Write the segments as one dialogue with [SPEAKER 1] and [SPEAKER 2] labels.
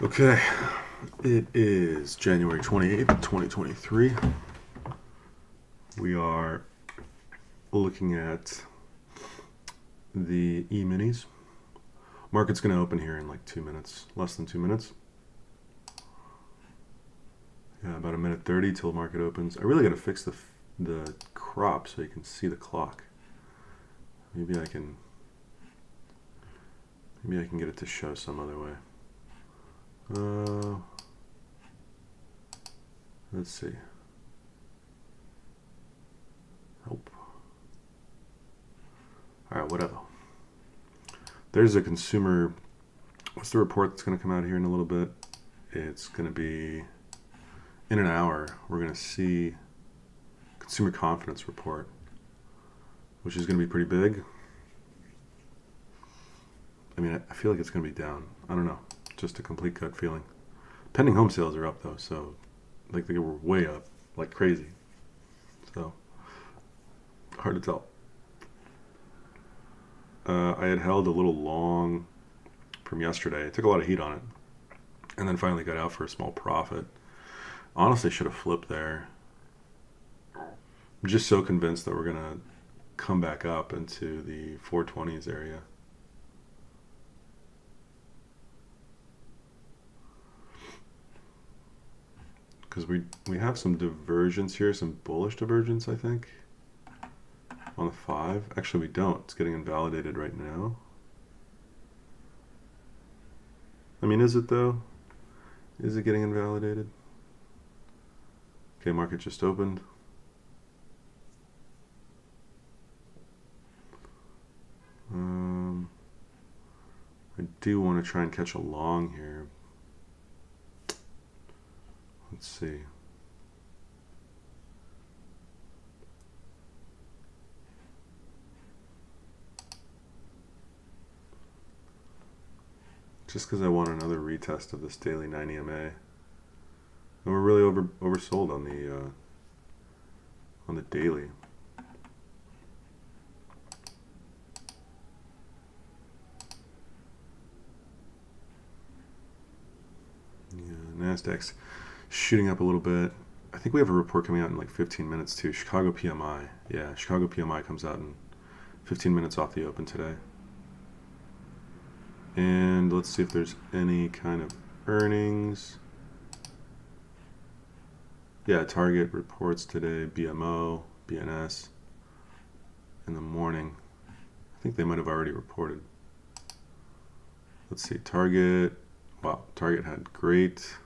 [SPEAKER 1] Okay, it is January 28th, 2023. We are looking at the E-minis. Market's going to open here in like 2 minutes, less than 2 minutes. Yeah, about a minute 30 till market opens. I really got to fix the crop so you can see the clock. Maybe I can get it to show some other way. Let's see. Help. All right, whatever. There's a consumer. What's the report that's going to come out here in a little bit? It's going to be in an hour. We're going to see consumer confidence report, which is going to be pretty big. I mean, I feel like it's going to be down. I don't know. Just a complete gut feeling. Pending home sales are up though, so like they were way up, like crazy. So hard to tell. I had held a little long from yesterday. I took a lot of heat on it, and then finally got out for a small profit. Honestly, should have flipped there. I'm just so convinced that we're gonna come back up into the 420s area. Because we have some divergence here, some bullish divergence, I think, on the 5. Actually, we don't. It's getting invalidated right now. I mean, is it though? Is it getting invalidated? Okay, market just opened. I do want to try and catch a long here. Let's see. Just because I want another retest of this daily 9 EMA, and we're really oversold on the daily. Yeah, Nasdaq's shooting up a little bit. I think we have a report coming out in like 15 minutes too. Chicago PMI. Yeah, Chicago PMI comes out in 15 minutes off the open today. And let's see if there's any kind of earnings. Yeah, Target reports today, BMO, BNS in the morning. I think they might have already reported. Let's see, Target. Wow, Target had great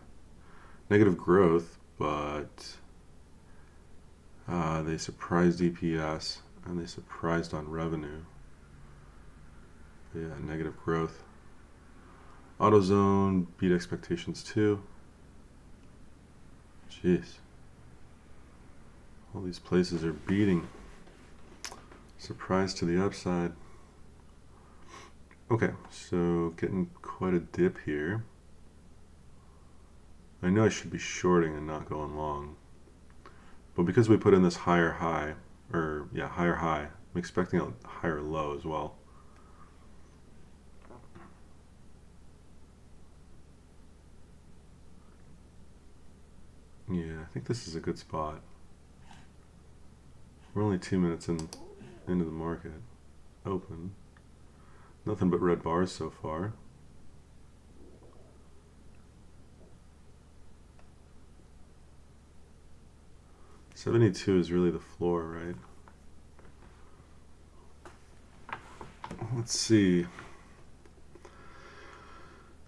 [SPEAKER 1] negative growth, but they surprised EPS and they surprised on revenue. Yeah, negative growth. AutoZone beat expectations too. Jeez. All these places are beating. Surprise to the upside. Okay, so getting quite a dip here. I know I should be shorting and not going long. But because we put in this higher high, higher high, I'm expecting a higher low as well. Yeah, I think this is a good spot. We're only 2 minutes into the market. Open. Nothing but red bars so far. $72 is really the floor, right? Let's see.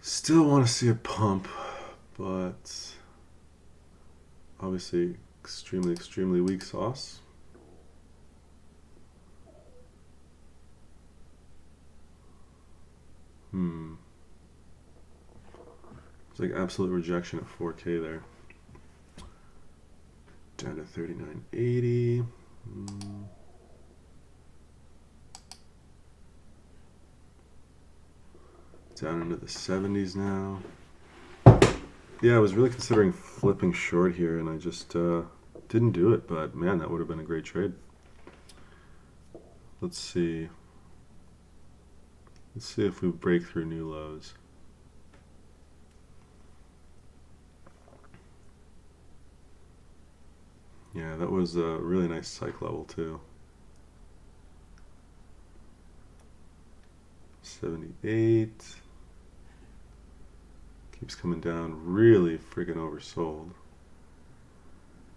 [SPEAKER 1] Still want to see a pump, but obviously extremely weak sauce. It's like absolute rejection at 4K there. Down to 39.80. Down into the 70s now. Yeah, I was really considering flipping short here, and I just didn't do it. But man, that would have been a great trade. Let's see. Let's see if we break through new lows. Yeah, that was a really nice psych level too. 78. Keeps coming down. Really freaking oversold.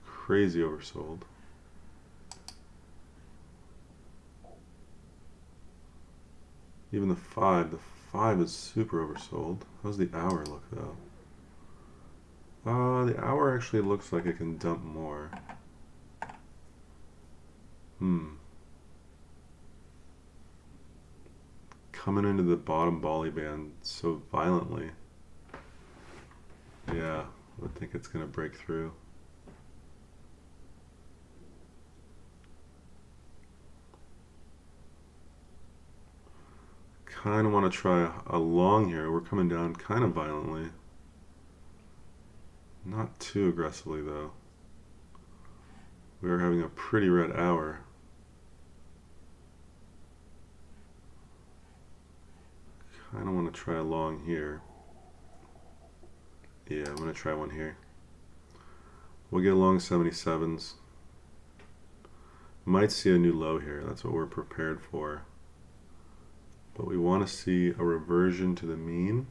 [SPEAKER 1] Crazy oversold. Even the 5 is super oversold. How's the hour look though? The hour actually looks like it can dump more. Coming into the bottom Bolly band so violently. Yeah, I would think it's gonna break through. Kind of want to try a long here. We're coming down kind of violently. Not too aggressively though. We are having a pretty red hour. Kind of want to try a long here. Yeah, I'm going to try one here. We'll get along 77s. Might see a new low here. That's what we're prepared for. But we want to see a reversion to the mean,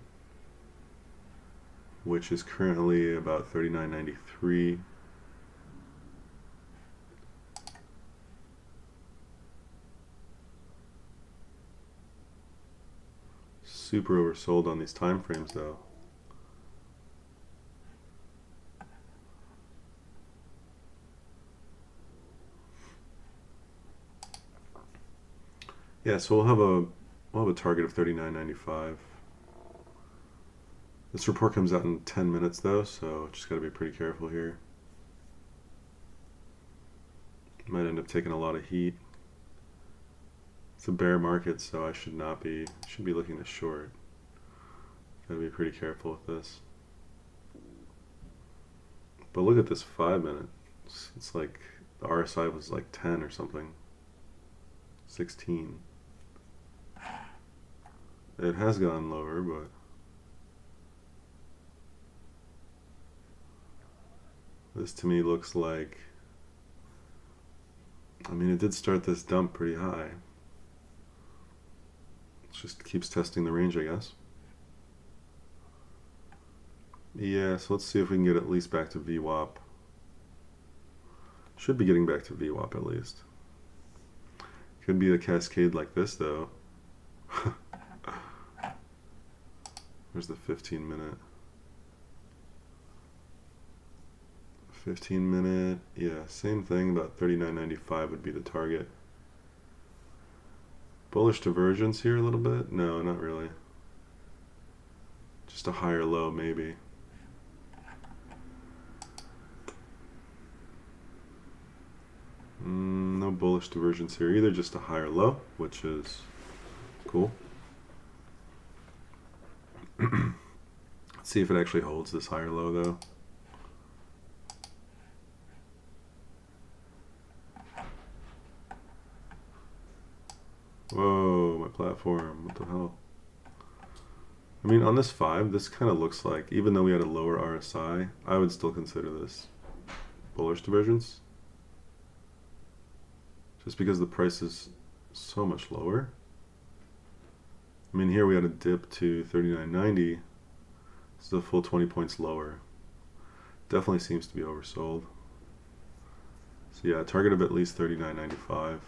[SPEAKER 1] which is currently about 39.93. Super oversold on these time frames though. Yeah, so we'll have a target of 39.95. This report comes out in 10 minutes though, so just got to be pretty careful here. Might end up taking a lot of heat. It's a bear market, so I should be looking to short. Gotta be pretty careful with this. But look at this 5 minute. It's like the RSI was like 10 or something. 16. It has gone lower, but this to me looks like, I mean, it did start this dump pretty high. It just keeps testing the range, I guess. Yeah, so let's see if we can get at least back to VWAP. Should be getting back to VWAP at least. Could be a cascade like this though. There's the 15 minute. 15 minute, yeah, same thing, about 39.95 would be the target. Bullish divergence here a little bit? No, not really. Just a higher low maybe. No bullish divergence here either, just a higher low, which is cool. Let's see if it actually holds this higher low though. Whoa, my platform, what the hell? I mean, on this 5, this kind of looks like, even though we had a lower RSI, I would still consider this bullish divergence. Just because the price is so much lower. I mean, here we had a dip to 39.90. This is a full 20 points lower. Definitely seems to be oversold. So yeah, target of at least 39.95.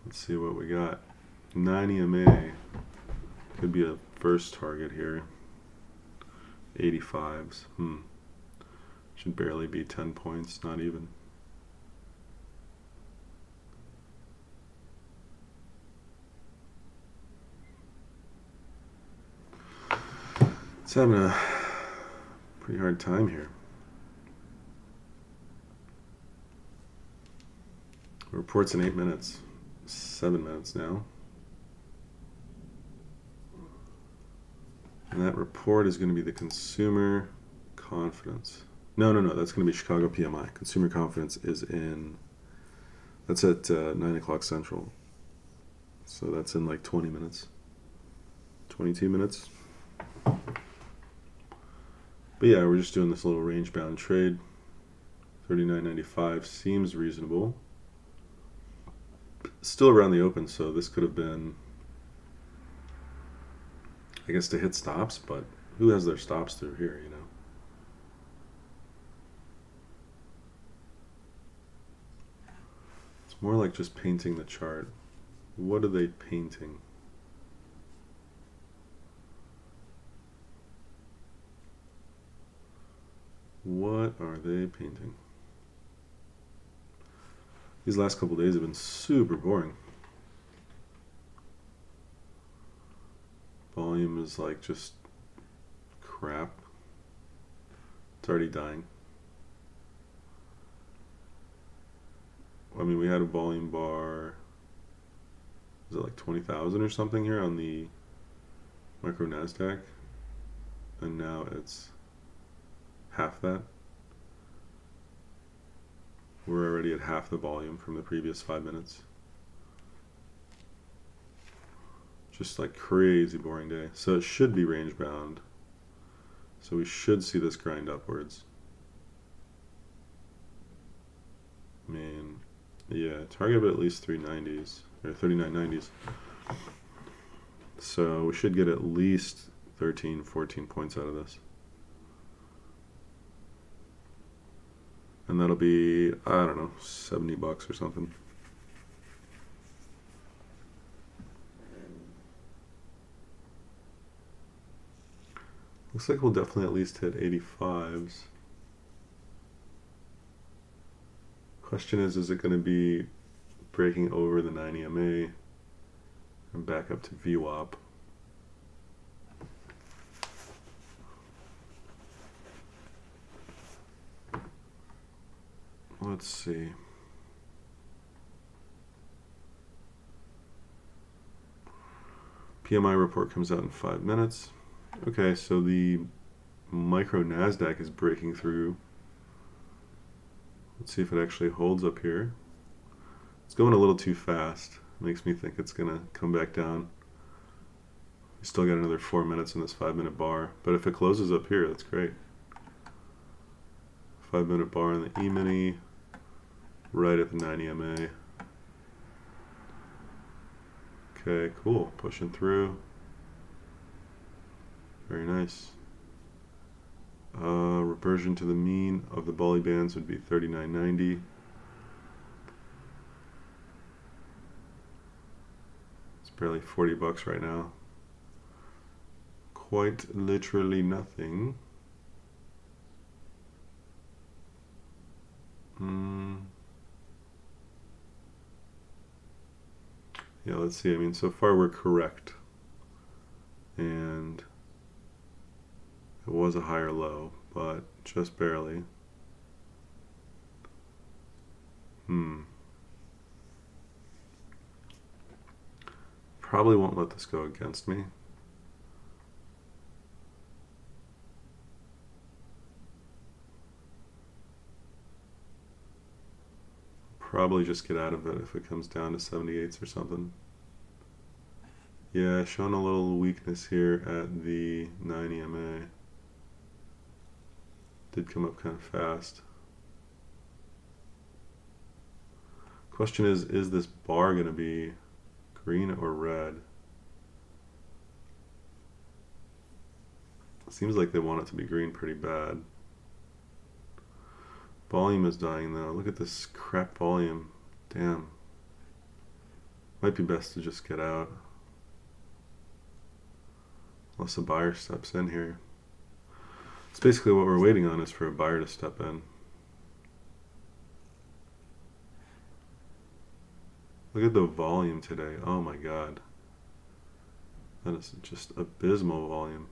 [SPEAKER 1] Let's see what we got. 9 EMA could be a first target here. 85s. Should barely be 10 points, not even. It's having a pretty hard time here. Reports in 8 minutes. 7 minutes now. And that report is going to be the consumer confidence. No, that's going to be Chicago PMI. Consumer confidence is that's at 9 o'clock Central. So that's in like 20 minutes. 22 minutes. But yeah, we're just doing this little range bound trade. 39.95 seems reasonable. Still around the open, so this could have been, I guess, to hit stops, but who has their stops through here, you know? It's more like just painting the chart. What are they painting? What are they painting? These last couple days have been super boring. Volume is like just crap. It's already dying. I mean, we had a volume bar, is it like 20,000 or something here on the micro NASDAQ? And now it's half that. We're already at half the volume from the previous 5 minutes. Just like crazy boring day. So it should be range bound. So we should see this grind upwards. I mean, yeah, target at least 390s or 39.90s. So we should get at least 13, 14 points out of this. And that'll be, I don't know, $70 or something. Looks like we'll definitely at least hit 85s. Question is it going to be breaking over the 9 EMA and back up to VWAP? Let's see. PMI report comes out in 5 minutes. Okay, so the micro NASDAQ is breaking through. Let's see if it actually holds up here. It's going a little too fast. Makes me think it's gonna come back down. We still got another 4 minutes in this 5-minute bar, but if it closes up here, that's great. 5-minute bar in the E-mini, right at the 9 EMA. Okay, cool, pushing through. Very nice. Reversion to the mean of the Bolly bands would be 39.90. It's barely $40 right now. Quite literally nothing. Yeah, let's see. I mean, so far we're correct. And it was a higher low, but just barely. Probably won't let this go against me. Probably just get out of it if it comes down to 78s or something. Yeah, showing a little weakness here at the 9 EMA. Did come up kind of fast. Question is this bar going to be green or red? It seems like they want it to be green pretty bad. Volume is dying though. Look at this crap volume. Damn. Might be best to just get out. Unless a buyer steps in here. It's basically what we're waiting on, is for a buyer to step in. Look at the volume today. Oh my god. That is just abysmal volume.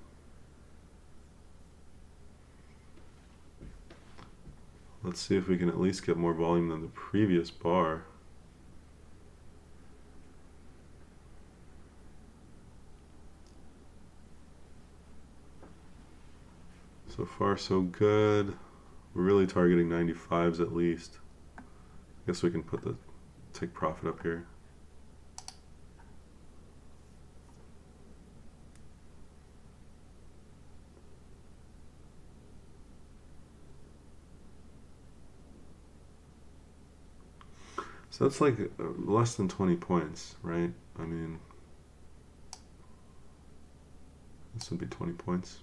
[SPEAKER 1] Let's see if we can at least get more volume than the previous bar. So far so good. We're really targeting 95s at least. I guess we can put the take profit up here. So that's like less than 20 points, right? I mean, this would be 20 points.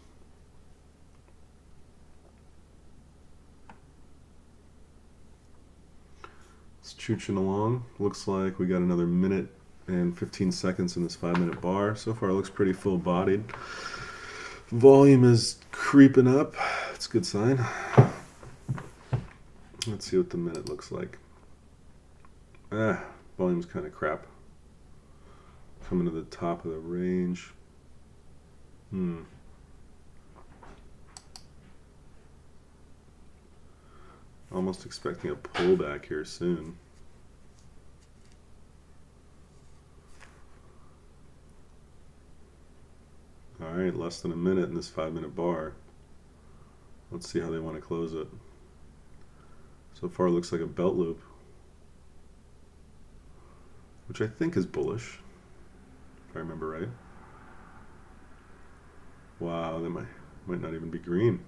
[SPEAKER 1] It's chooching along. Looks like we got another minute and 15 seconds in this 5-minute bar. So far, it looks pretty full-bodied. Volume is creeping up. It's a good sign. Let's see what the minute looks like. Volume's kind of crap. Coming to the top of the range. Almost expecting a pullback here soon. Alright, less than a minute in this 5-minute bar. Let's see how they want to close it. So far it looks like a belt loop, which I think is bullish, if I remember right. Wow, that might not even be green.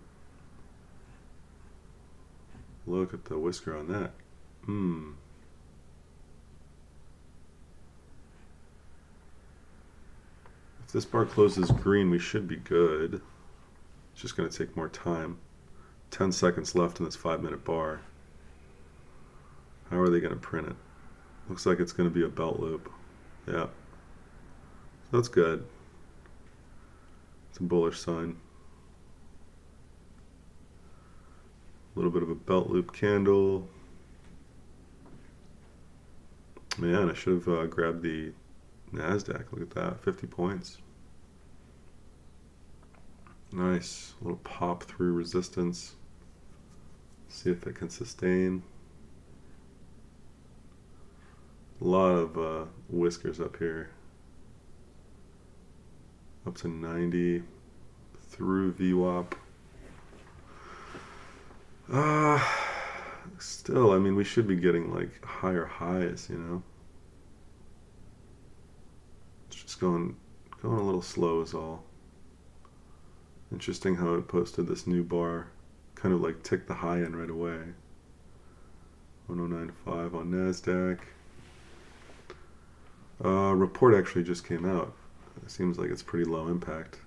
[SPEAKER 1] Look at the whisker on that. If this bar closes green, we should be good. It's just going to take more time. 10 seconds left in this 5-minute bar. How are they going to print it? Looks like it's going to be a belt loop. Yeah. So that's good. It's a bullish sign. A little bit of a belt loop candle. Man, I should have grabbed the NASDAQ. Look at that, 50 points. Nice. A little pop through resistance. See if it can sustain. A lot of whiskers up here. Up to 90 through VWAP. Still, I mean, we should be getting like higher highs, you know. It's just going a little slow is all. Interesting how it posted this new bar, kind of like ticked the high end right away. 1095 on NASDAQ. Report actually just came out. It seems like it's pretty low impact.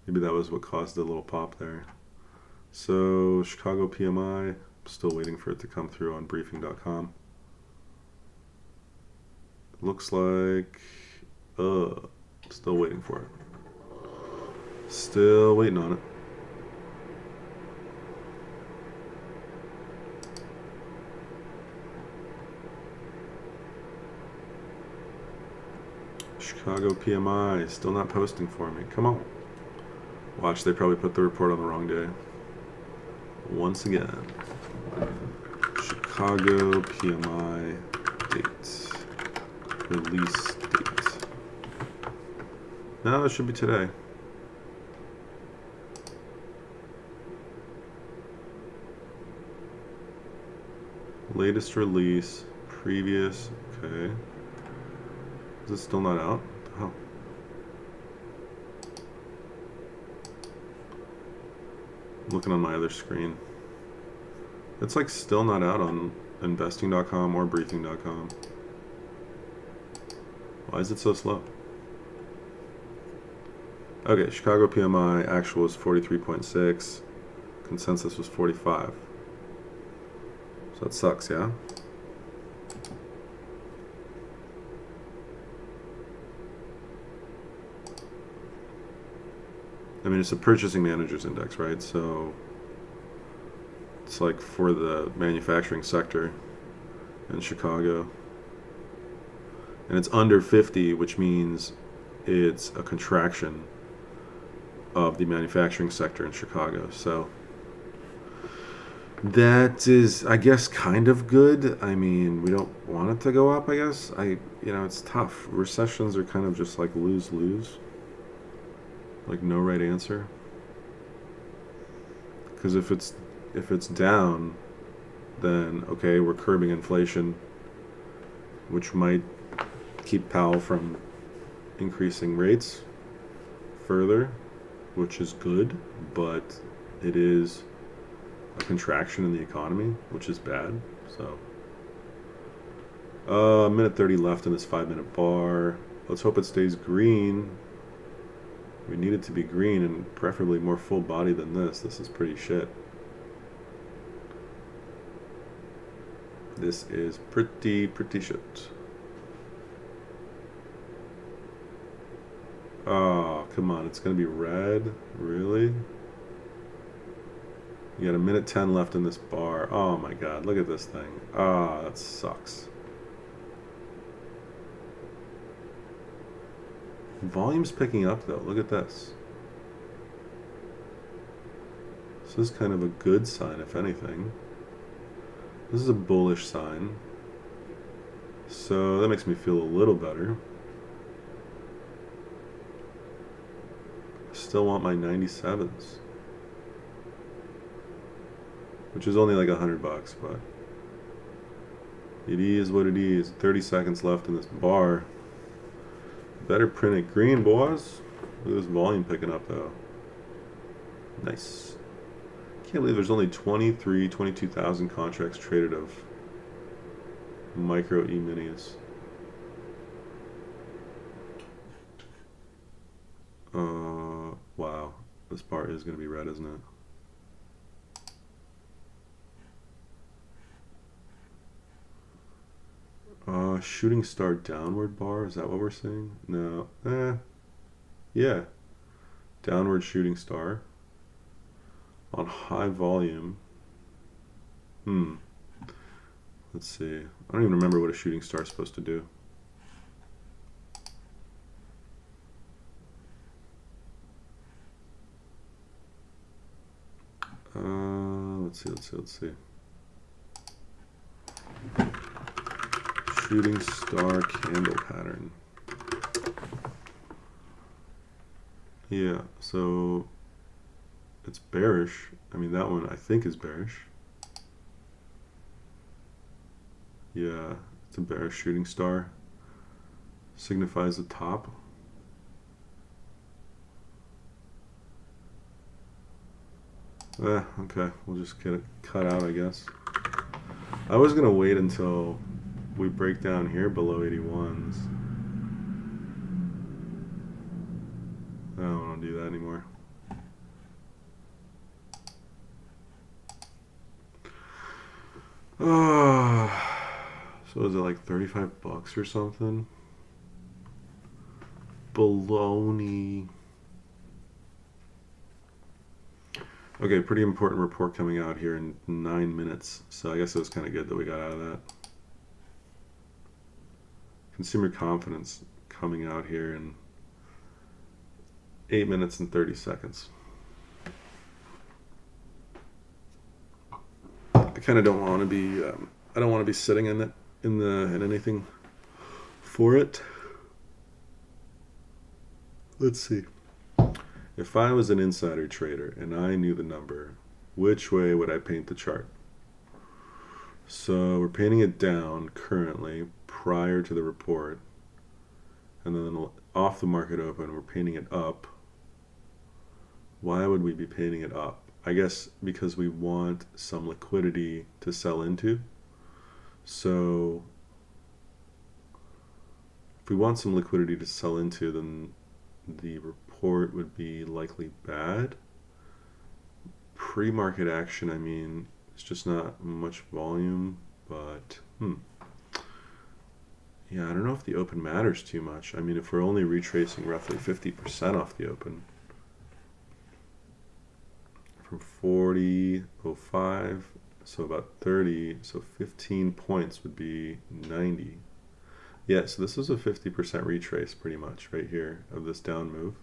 [SPEAKER 1] Maybe that was what caused the little pop there. So Chicago PMI, still waiting for it to come through on briefing.com. Looks like, still waiting for it. Still waiting on it. Chicago PMI, still not posting for me. Come on. Watch, they probably put the report on the wrong day. Once again. Chicago PMI date. Release date. No, it should be today. Latest release, previous, okay. Is it still not out? Oh. I'm looking on my other screen. It's like still not out on investing.com or briefing.com. Why is it so slow? Okay, Chicago PMI actual was 43.6. Consensus was 45. So that sucks, yeah? I mean, it's a purchasing managers index, right? So it's like for the manufacturing sector in Chicago. And it's under 50, which means it's a contraction of the manufacturing sector in Chicago. So that is, I guess, kind of good. I mean, we don't want it to go up, I guess. It's tough. Recessions are kind of just like lose-lose. Like no right answer. Because if it's down, then okay, we're curbing inflation, which might keep Powell from increasing rates further, which is good, but it is a contraction in the economy, which is bad. So Minute 30 left in this 5-minute bar. Let's hope it stays green. We need it to be green and preferably more full body than this. This is pretty shit. This is pretty shit. Oh, come on. It's going to be red? Really? You got a minute 10 left in this bar. Oh my god, look at this thing. Ah, that sucks. Volume's picking up though. Look at this. This is kind of a good sign, if anything. This is a bullish sign. So that makes me feel a little better. I still want my 97s. Which is only like $100, but it is what it is. 30 seconds left in this bar. Better print it green, boys. Look at this volume picking up, though. Nice. Can't believe there's only 22,000 contracts traded of micro E-minis. Wow. This bar is going to be red, isn't it? Shooting star downward bar, is that what we're seeing? No. Yeah. Downward shooting star. On high volume. Let's see. I don't even remember what a shooting star is supposed to do. Let's see. Shooting star candle pattern. Yeah, so it's bearish. I mean, that one I think is bearish. Yeah, it's a bearish shooting star. Signifies the top. Okay, we'll just get it cut out, I guess. I was gonna wait until we break down here below 81s. I don't want to do that anymore. So is it like $35 or something? Baloney. Okay, pretty important report coming out here in 9 minutes. So I guess it was kind of good that we got out of that. Consumer confidence coming out here in 8 minutes and 30 seconds. I kind of don't want to be. I don't want to be sitting in it in anything for it. Let's see. If I was an insider trader and I knew the number, which way would I paint the chart? So we're painting it down currently prior to the report, and then off the market open we're painting it up. Why would we be painting it up? I guess because we want some liquidity to sell into. So if we want some liquidity to sell into, then the report would be likely bad. Pre-market action, I mean, it's just not much volume, but yeah, I don't know if the open matters too much. I mean, if we're only retracing roughly 50% off the open, from 40.05, so about 30, so 15 points would be 90. Yeah, so this is a 50% retrace pretty much right here of this down move.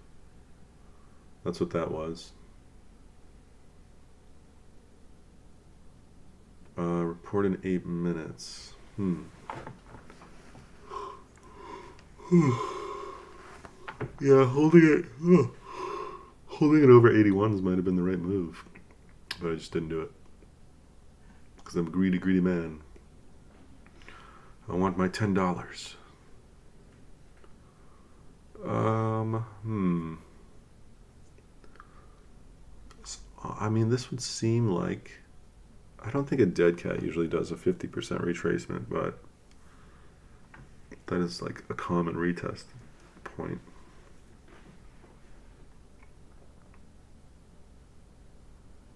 [SPEAKER 1] That's what that was. Report in 8 minutes. Yeah, holding it over 81s might have been the right move, but I just didn't do it because I'm a greedy man. I want my $10. I mean, this would seem like, I don't think a dead cat usually does a 50% retracement, but That is like a common retest point.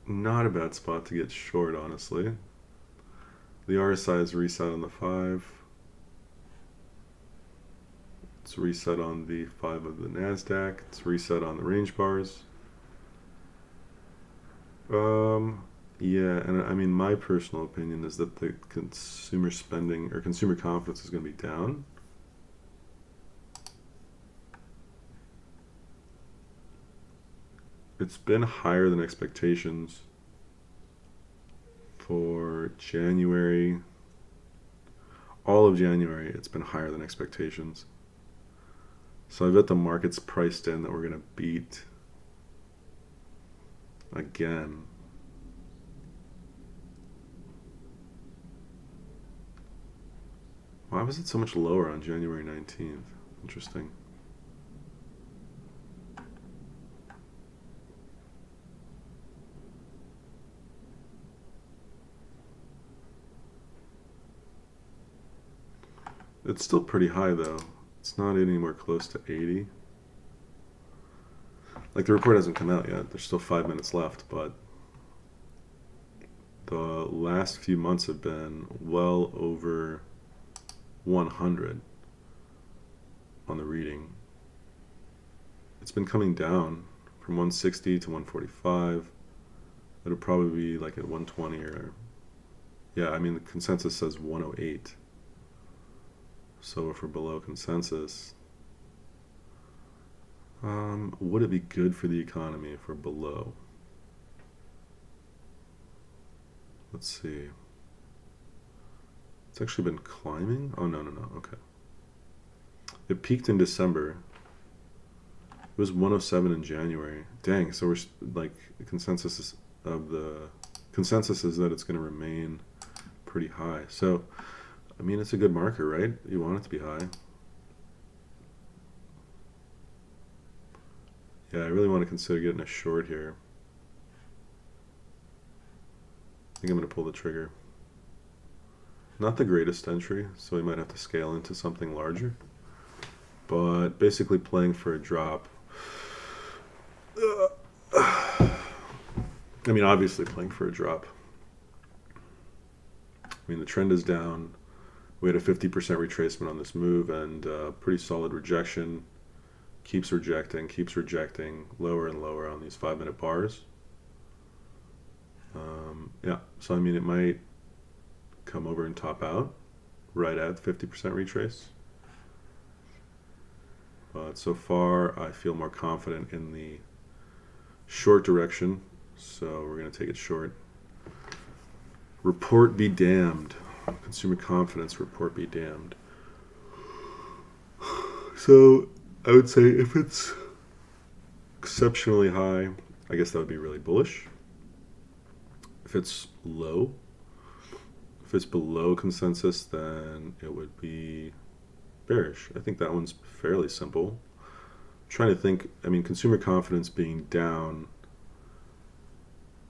[SPEAKER 1] Not a bad spot to get short, honestly. The RSI is reset on the 5. It's reset on the 5 of the NASDAQ. It's reset on the range bars. Yeah, and I mean, my personal opinion is that the consumer spending or consumer confidence is going to be down. It's been higher than expectations for January. All of January, it's been higher than expectations. So I bet the market's priced in that we're going to beat again. Why was it so much lower on January 19th? Interesting. It's still pretty high though. It's not anywhere close to 80. Like the report hasn't come out yet. There's still 5 minutes left, but the last few months have been well over 100 on the reading. It's been coming down from 160 to 145. It'll probably be like at 120 or, yeah, I mean the consensus says 108. So if we're below consensus, would it be good for the economy if we're below? Let's see. It's actually been climbing. Oh, no. Okay. It peaked in December. It was 107 in January. Dang. So we're like the consensus is that it's going to remain pretty high. So, I mean, it's a good marker, right? You want it to be high. Yeah, I really want to consider getting a short here. I think I'm going to pull the trigger. Not the greatest entry, so we might have to scale into something larger. But basically playing for a drop. I mean, obviously playing for a drop. I mean, the trend is down. We had a 50% retracement on this move and pretty solid rejection. Keeps rejecting, lower and lower on these 5-minute bars. Yeah, so I mean, it might come over and top out right at 50% retrace. But so far, I feel more confident in the short direction, so we're going to take it short. Report be damned. Consumer confidence report be damned. So I would say if it's exceptionally high, I guess that would be really bullish. If it's low, if it's below consensus, then it would be bearish. I think that one's fairly simple. I'm trying to think, I mean, consumer confidence being down,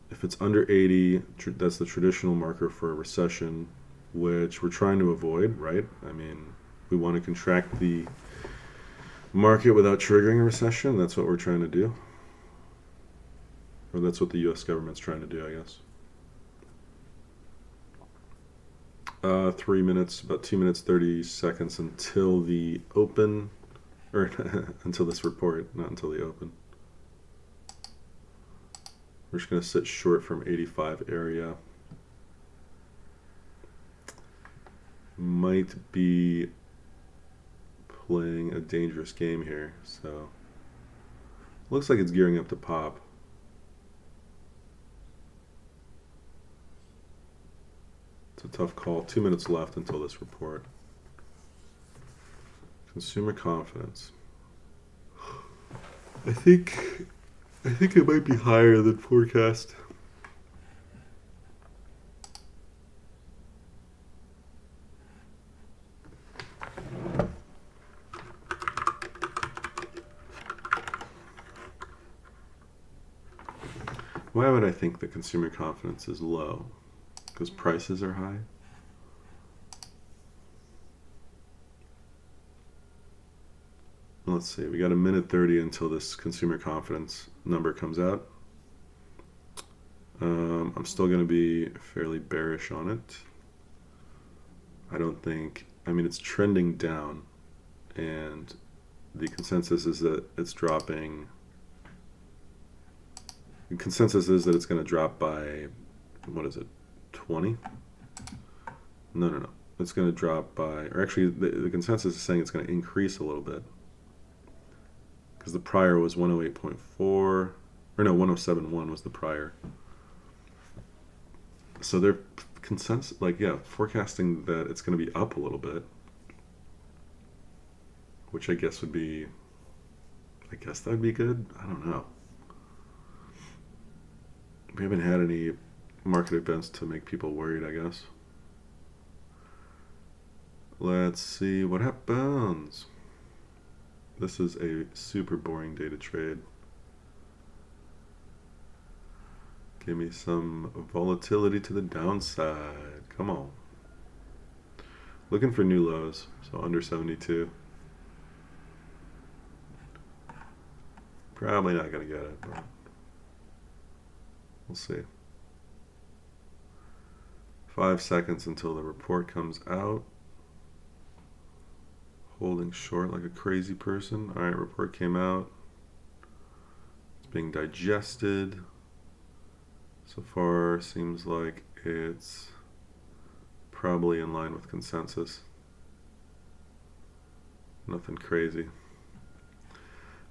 [SPEAKER 1] if it's under 80, that's the traditional marker for a recession, which we're trying to avoid, right? I mean, we want to contract the market without triggering a recession. That's what we're trying to do. Or that's what the US government's trying to do, I guess. 3 minutes, about 2 minutes, 30 seconds until the open, or until this report, not until the open. We're just going to sit short from 85 area. Might be playing a dangerous game here, so looks like it's gearing up to pop. It's a tough call. 2 minutes left until this report. Consumer confidence. I think it might be higher than forecast. Why would I think that consumer confidence is low? Because prices are high? Let's see, we got a minute 30 until this consumer confidence number comes out. I'm still going to be fairly bearish on it. I don't think, I mean, it's trending down, and the consensus is that it's dropping. The consensus is that it's going to drop by, what is it, 20? No. It's going to drop by, or actually, the consensus is saying it's going to increase a little bit. Because the prior was 108.4, or no, 107.1 was the prior. So they're consensus, like, yeah, forecasting that it's going to be up a little bit, which I guess would be, I guess that would be good. I don't know. We haven't had any market events to make people worried, I guess. Let's see what happens. This is a super boring day to trade. Give me some volatility to the downside. Come on. Looking for new lows, so under 72. Probably not going to get it, but we'll see. 5 seconds until the report comes out. Holding short like a crazy person. All right, report came out. It's being digested. So far, seems like it's probably in line with consensus. Nothing crazy.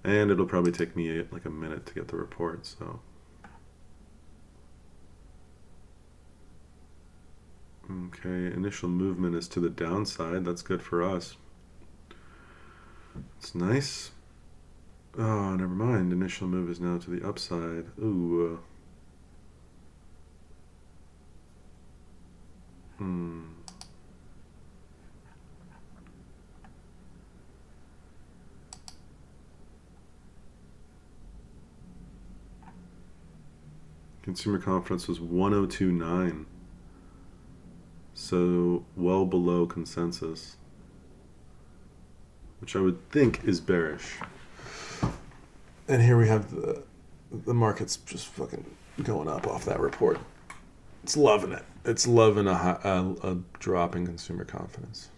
[SPEAKER 1] And it'll probably take me like a minute to get the report, so. Okay, initial movement is to the downside. That's good for us. It's nice. Oh, never mind. Initial move is now to the upside. Ooh. Consumer confidence was 102.9. So well below consensus, which I would think is bearish. And here we have the market's just fucking going up off that report. It's loving it. It's loving a drop in consumer confidence.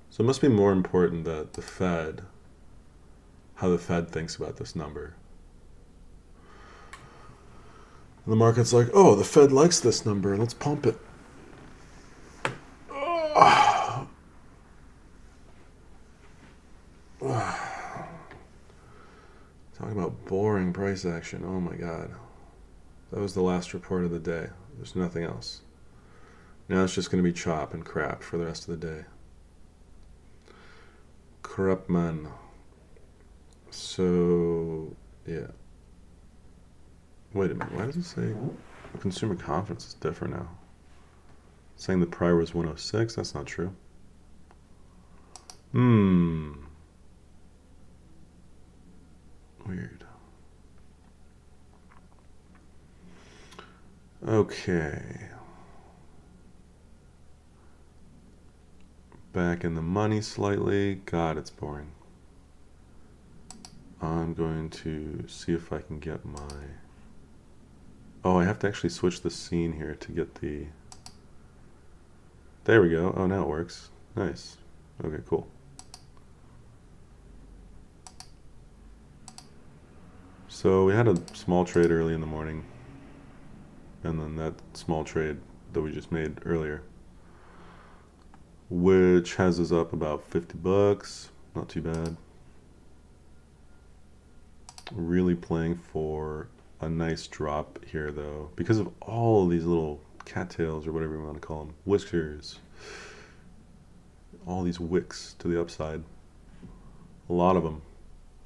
[SPEAKER 1] So it must be more important that the Fed, how the Fed thinks about this number. The market's like, oh, the Fed likes this number. Let's pump it. Talking about boring price action. Oh my God. That was the last report of the day. There's nothing else. Now it's just going to be chop and crap for the rest of the day. Crap, man. So, yeah. Wait a minute. Why does it say consumer confidence is different now? It's saying the prior was 106. That's not true. Weird. Okay. Back in the money slightly. God, it's boring. I'm going to see if I can get my... Oh, I have to actually switch the scene here to get the... There we go. Oh, now it works. Nice. Okay, cool. So we had a small trade early in the morning, and then that small trade that we just made earlier, which has us up about $50. Not too bad. Really playing for a nice drop here though, because of all of these little cattails or whatever you want to call them, whiskers, all these wicks to the upside, a lot of them.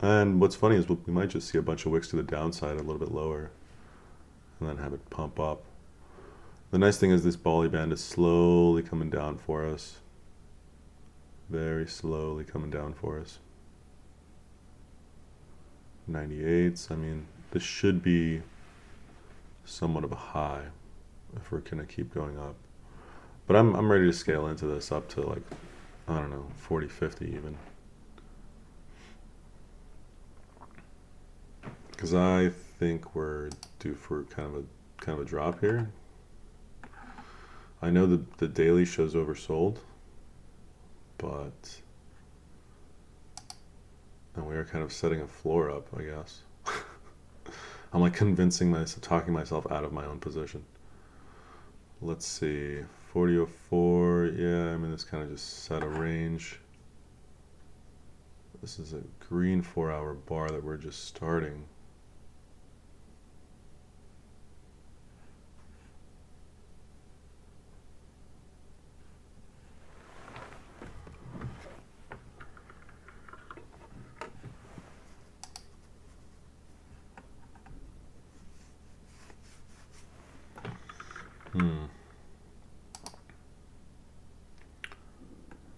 [SPEAKER 1] And what's funny is we might just see a bunch of wicks to the downside a little bit lower and then have it pump up. The nice thing is this Bolly band is slowly coming down for us. Very slowly coming down for us. 98s, I mean, this should be somewhat of a high if we're gonna keep going up. But I'm ready to scale into this up to like, I don't know, 40, 50 even. because I think we're due for kind of a drop here. I know the daily shows oversold, but and we are kind of setting a floor up, I guess. I'm like convincing myself, talking myself out of my own position. Let's see, 4004. Yeah, I mean this kind of just set a range. This is a green 4-hour bar that we're just starting.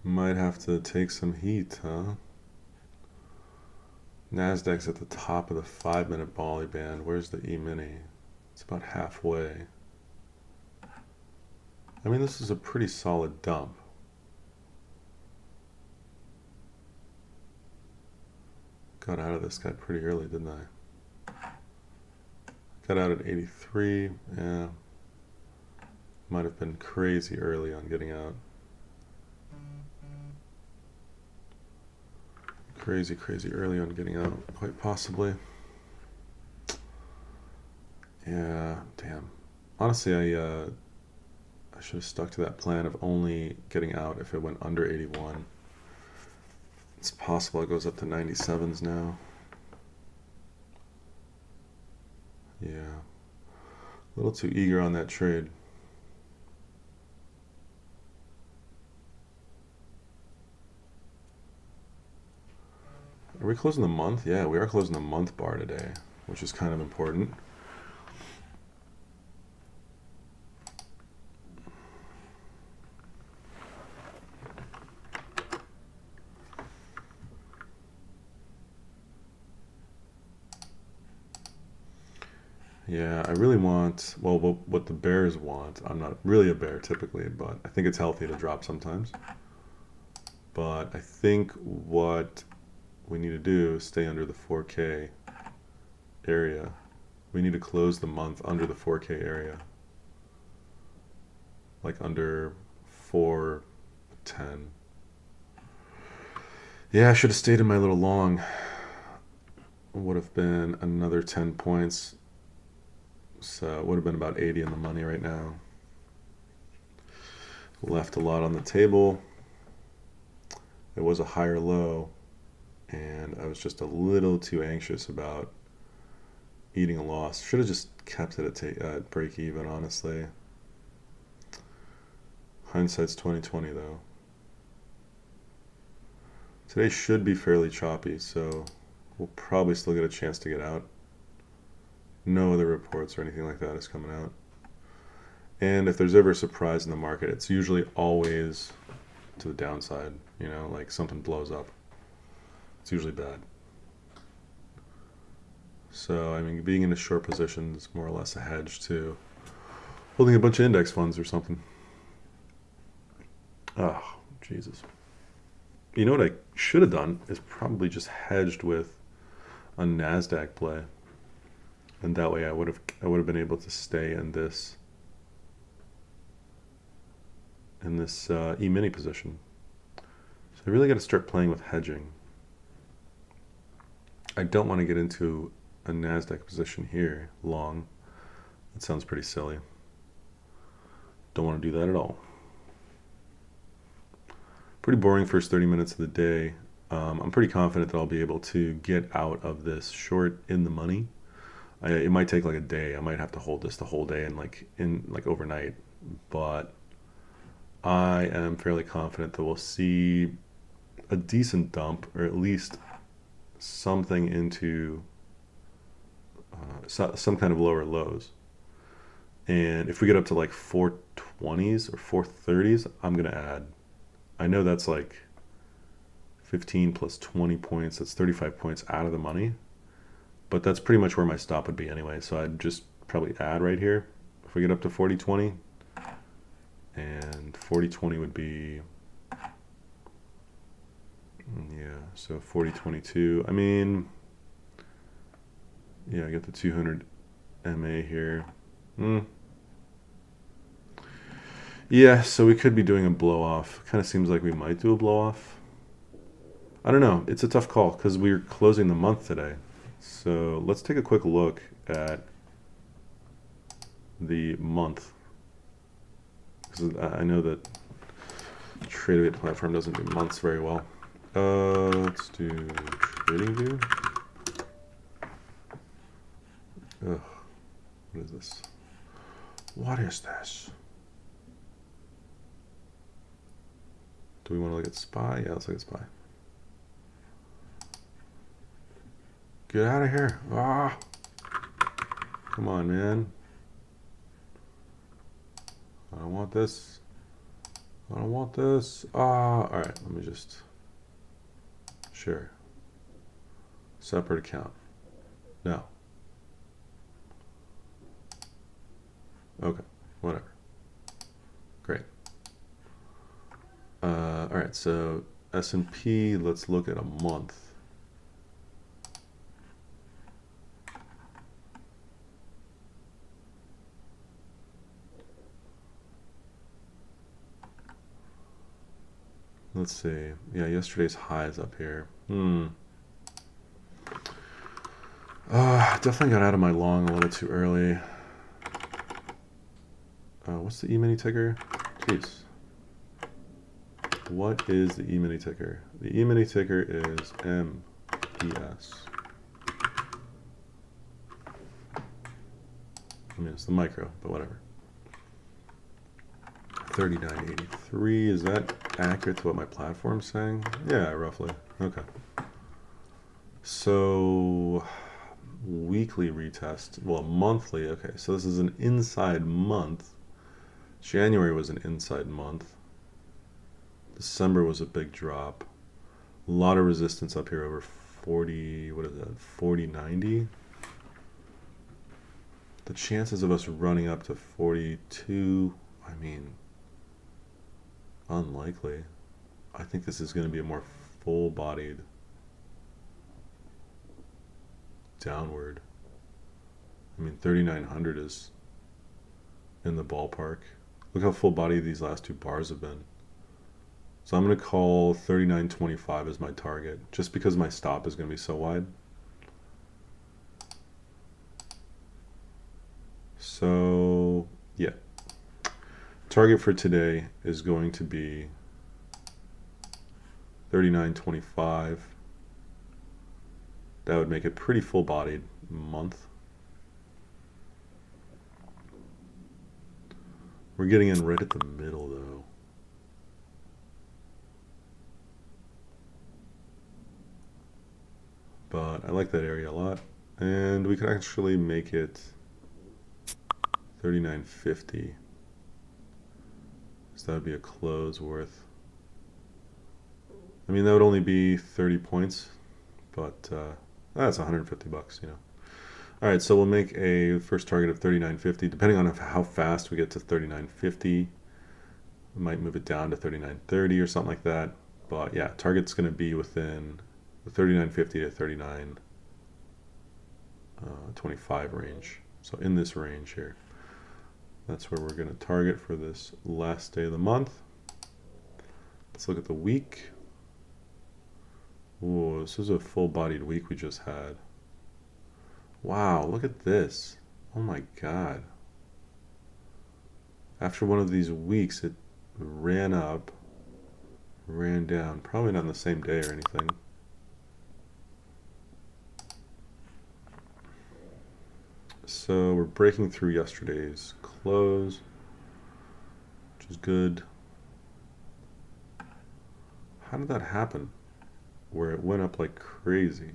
[SPEAKER 1] Might have to take some heat, huh? Nasdaq's at the top of the 5-minute Bolly band. Where's the E-mini? It's about halfway. I mean, this is a pretty solid dump. Got out of this guy pretty early, didn't I? Got out at 83. Yeah. Might have been crazy early on getting out. Crazy early on getting out, quite possibly. Yeah, damn. Honestly, I should have stuck to that plan of only getting out if it went under 81. It's possible it goes up to 97s now. Yeah. A little too eager on that trade. Are we closing the month? Yeah, we are closing the month bar today, which is kind of important. Yeah, I really want, well, what the bears want. I'm not really a bear typically, but I think it's healthy to drop sometimes. But I think what we need to do is stay under the 4K area. We need to close the month under the 4K area. Like under 410. Yeah, I should have stayed in my little long. Would have been another 10 points. So it would have been about 80 in the money right now. Left a lot on the table. It was a higher low, and I was just a little too anxious about eating a loss. Should have just kept it at break even, honestly. Hindsight's 2020 though. Today should be fairly choppy, so we'll probably still get a chance to get out. No other reports or anything like that is coming out. And if there's ever a surprise in the market, it's usually always to the downside, you know, like something blows up. It's usually bad. So, I mean, being in a short position is more or less a hedge to holding a bunch of index funds or something. Oh, Jesus. You know what I should have done is probably just hedged with a NASDAQ play. And that way I would have been able to stay in this E-mini position. So I really got to start playing with hedging. I don't want to get into a NASDAQ position here long. That sounds pretty silly. Don't want to do that at all. Pretty boring first 30 minutes of the day. I'm pretty confident that I'll be able to get out of this short in the money. It might take like a day. I might have to hold this the whole day and like overnight. But I am fairly confident that we'll see a decent dump, or at least something into some kind of lower lows. And if we get up to like 420s or 430s, I'm gonna add. I know that's like 15 plus 20 points. That's 35 points out of the money. But that's pretty much where my stop would be anyway. So I'd just probably add right here. If we get up to 40.20, and 40.20 would be, yeah, so 40.22. I mean, Yeah, I got the 200 MA here. Hmm. Yeah, so we could be doing a blow off. Kind of seems like we might do a blow off. I don't know. It's a tough call because we're closing the month today. So let's take a quick look at the month. Because I know that TradeAway platform doesn't do months very well. Let's do TradingView. Ugh, what is this? What is this? Do we want to look at SPY? Yeah, let's look at SPY. Get out of here. Ah. Come on, man. I don't want this. I don't want this. Ah. All right, let me just share. Separate account. No. Okay, whatever. Great. All right, so S&P, let's look at a month. Let's see. Yeah, yesterday's high is up here. Definitely got out of my long a little too early. What's the E-mini ticker? Jeez. What is the E-mini ticker? The E-mini ticker is MES. I mean, it's the micro, but whatever. 39.83. Is that accurate to what my platform's saying? Yeah, roughly. Okay. So weekly retest. Well, monthly. Okay, so this is an inside month. January was an inside month. December was a big drop. A lot of resistance up here over 40, what is that, 40.90? The chances of us running up to 42, I mean, unlikely. I think this is going to be a more full-bodied downward. I mean, 3,900 is in the ballpark. Look how full-bodied these last two bars have been. So I'm going to call 39.25 as my target, just because my stop is going to be so wide. So, yeah. Target for today is going to be 39.25. That would make it pretty full-bodied month. We're getting in right at the middle, though. But I like that area a lot. And we could actually make it 39.50. So that would be a close worth. I mean, that would only be 30 points, but that's 150 bucks, you know. All right, so we'll make a first target of 39.50. Depending on how fast we get to 39.50, we might move it down to 39.30 or something like that. But yeah, target's going to be within the 39.50 to 39.25 range. So in this range here, that's where we're going to target for this last day of the month. Let's look at the week. Ooh, this is a full-bodied week we just had. Wow, look at this. Oh my God. After one of these weeks, it ran up, ran down. Probably not on the same day or anything. So we're breaking through yesterday's close, which is good. How did that happen? Where it went up like crazy.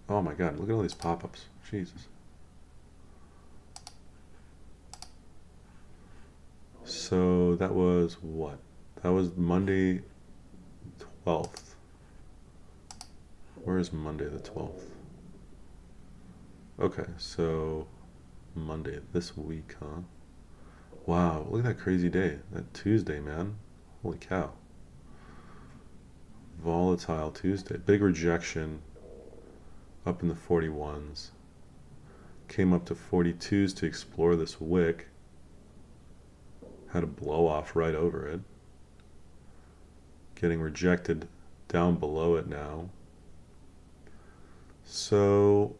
[SPEAKER 1] Oh my God, look at all these pop-ups. Jesus. So that was what? That was Monday 12th. Where is Monday the 12th? Okay, so Monday this week, huh? Wow, look at that crazy day. That Tuesday, man. Holy cow. Volatile Tuesday. Big rejection up in the 41s. Came up to 42s to explore this wick. Had a blow off right over it. Getting rejected down below it now. So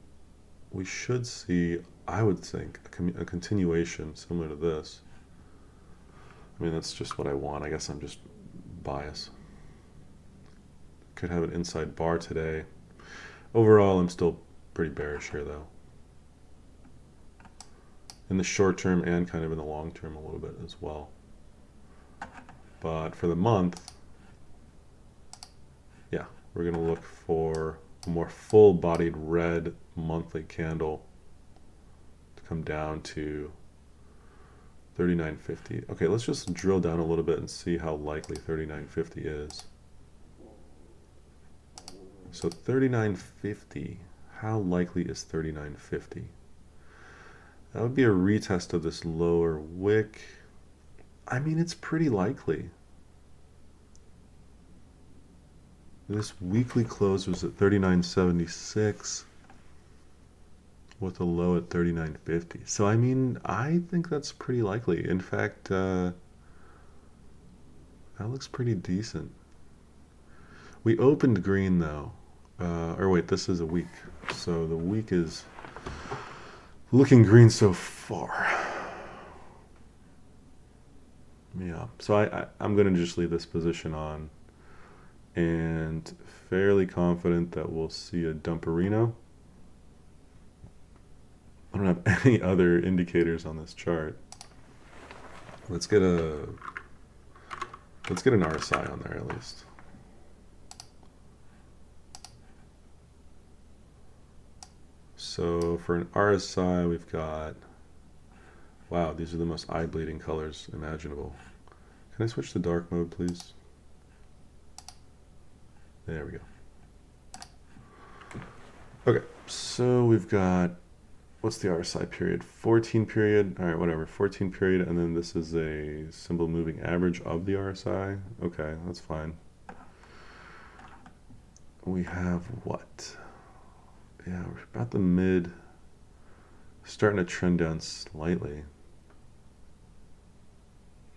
[SPEAKER 1] we should see, I would think, a continuation similar to this. I mean, that's just what I want. I guess I'm just biased. Could have an inside bar today. Overall, I'm still pretty bearish here, though. In the short term and kind of in the long term a little bit as well. But for the month, yeah, we're going to look for a more full-bodied red monthly candle to come down to 39.50. Okay, let's just drill down a little bit and see how likely 39.50 is. So 39.50, how likely is 39.50? That would be a retest of this lower wick. I mean, it's pretty likely. This weekly close was at 39.76 with a low at 39.50. So, I mean, I think that's pretty likely. In fact, that looks pretty decent. We opened green, though. Or wait, this is a week. So the week is looking green so far. Yeah, so I'm going to just leave this position on and fairly confident that we'll see a dumperino. I don't have any other indicators on this chart. Let's get an RSI on there at least. So for an RSI, we've got, wow, these are the most eye-bleeding colors imaginable. Can I switch to dark mode, please? There we go. Okay, so we've got, what's the RSI period? 14 period, all right, whatever, 14 period, and then this is a simple moving average of the RSI. Okay, that's fine. We have what? Yeah, we're about the mid, starting to trend down slightly.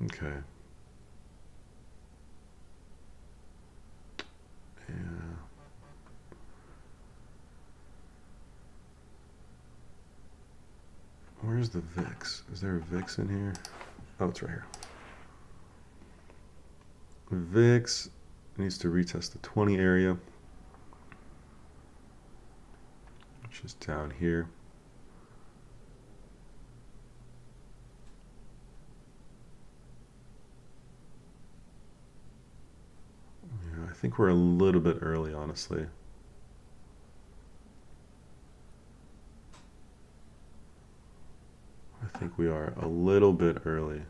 [SPEAKER 1] Okay. Yeah. Where's the VIX? Is there a VIX in here? Oh, it's right here. VIX needs to retest the 20 area, which is down here. Yeah, I think we're a little bit early, honestly. I think we are a little bit early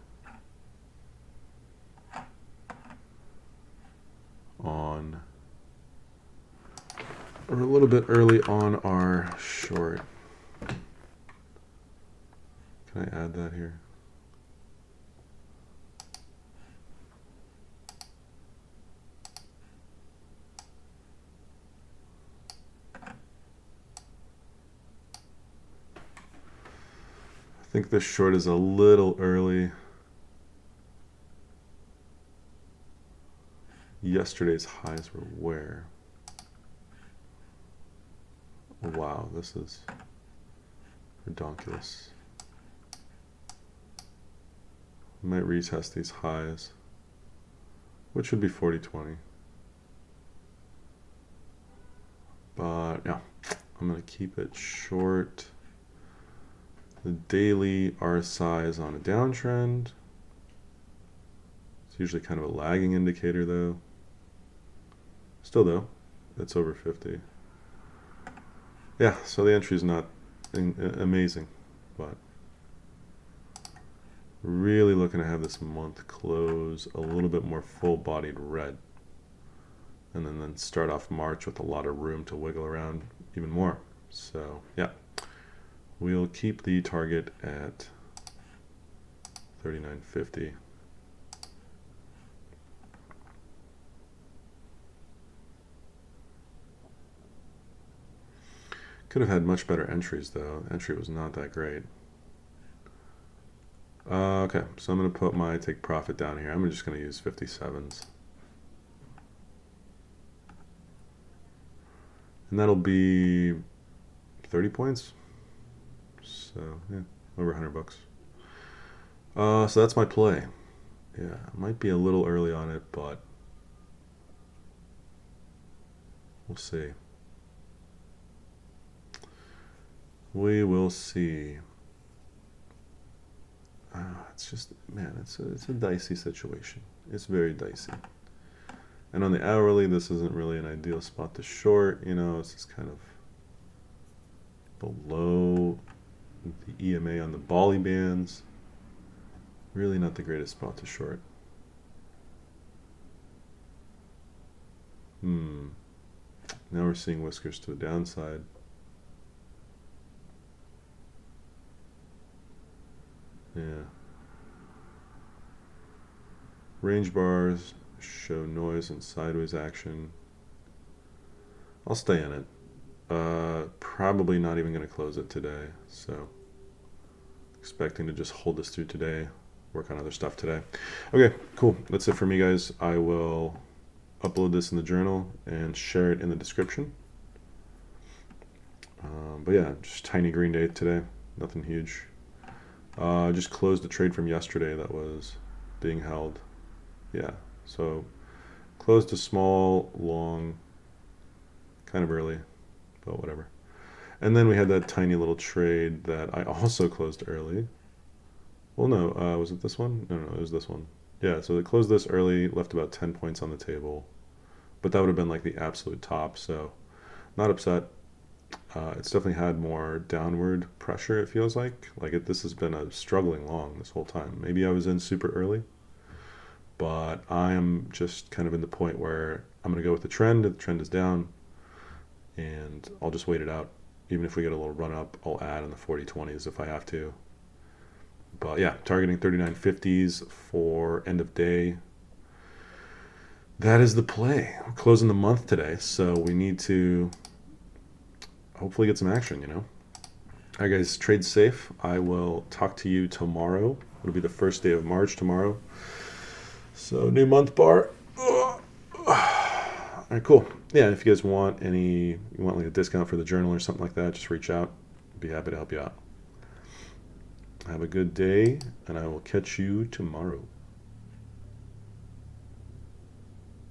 [SPEAKER 1] on, or a little bit early on our short. Can I add that here? I think this short is a little early. Yesterday's highs were where? Wow, this is redonkulous. We might retest these highs, which would be 40.20. But yeah, I'm going to keep it short. The daily RSI is on a downtrend. It's usually kind of a lagging indicator though. Still though, it's over 50. Yeah, so the entry is not amazing, but really looking to have this month close a little bit more full-bodied red, and then start off March with a lot of room to wiggle around even more. So yeah, we'll keep the target at 39.50. Could have had much better entries though. Entry was not that great. Okay, so I'm going to put my take profit down here. I'm just going to use 57s. And that'll be 30 points. So, yeah, over 100 bucks. So that's my play. Yeah, might be a little early on it, but we'll see. We will see. It's just, man, it's a dicey situation. It's very dicey. And on the hourly, this isn't really an ideal spot to short. You know, it's just kind of below the EMA on the Bolly bands. Really not the greatest spot to short. Now we're seeing whiskers to the downside. Yeah. Range bars show noise and sideways action. I'll stay in it. Probably not even going to close it today. So expecting to just hold this through today. Work on other stuff today. Okay, cool. That's it for me, guys. I will upload this in the journal and share it in the description. But yeah, just tiny green day today. Nothing huge. Just closed the trade from yesterday that was being held. Yeah, so closed a small, long, kind of early, but whatever. And then we had that tiny little trade that I also closed early. Well, no, was it this one? No, it was this one. Yeah, so it closed this early, left about 10 points on the table. But that would have been like the absolute top, so not upset. It's definitely had more downward pressure, it feels like. This has been a struggling long this whole time. Maybe I was in super early, but I am just kind of in the point where I'm going to go with the trend. The trend is down, and I'll just wait it out. Even if we get a little run up, I'll add in the 40-20s if I have to. But yeah, targeting 39.50s for end of day. That is the play. We're closing the month today, so we need to hopefully get some action, you know. All right, guys, trade safe. I will talk to you tomorrow. It'll be the first day of March tomorrow. So new month bar. All right, cool. Yeah, if you guys want like a discount for the journal or something like that, just reach out. Be happy to help you out. Have a good day, and I will catch you tomorrow.